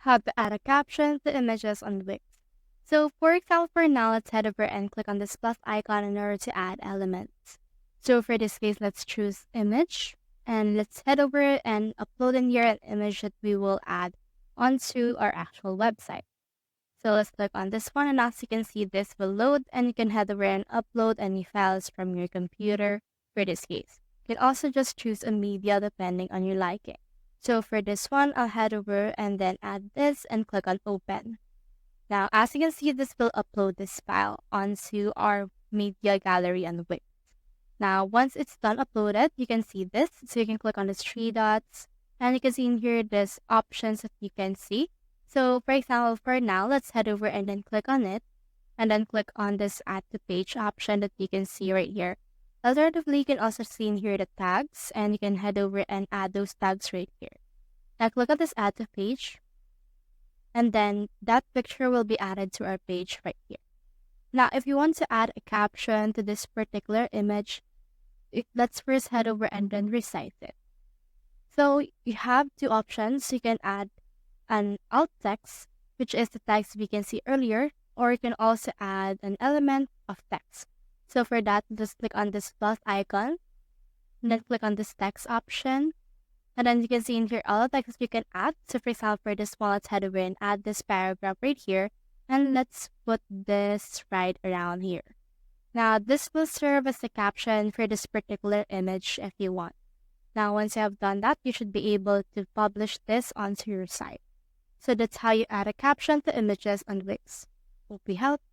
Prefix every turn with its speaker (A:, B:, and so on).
A: How to add a caption to images on Wix. So for example, for now, let's head over and click on this plus icon in order to add elements. So for this case, let's choose image and let's head over and upload in here an image that we will add onto our actual website. So let's click on this one, and as you can see, this will load and you can head over and upload any files from your computer for this case. You can also just choose a media depending on your liking. So for this one, I'll head over and then add this and click on open. Now, as you can see, this will upload this file onto our media gallery on Wix. Now, once it's done uploaded, you can see this. So you can click on these three dots and you can see in here there's options that you can see. So for example, for now, let's head over and then click on it and then click on this add to page option that you can see right here. Alternatively, you can also see in here the tags and you can head over and add those tags right here. Now click on this add to page and then that picture will be added to our page right here. Now, if you want to add a caption to this particular image, let's first head over and then resize it. So you have two options. You can add an alt text, which is the text we can see earlier, or you can also add an element of text. So for that, just click on this plus icon, and then click on this text option. And then you can see in here all the text you can add. So for example, for this one, let's head over and add this paragraph right here. And let's put this right around here. Now, this will serve as the caption for this particular image if you want. Now, once you have done that, you should be able to publish this onto your site. So that's how you add a caption to images on Wix. Hope we helped.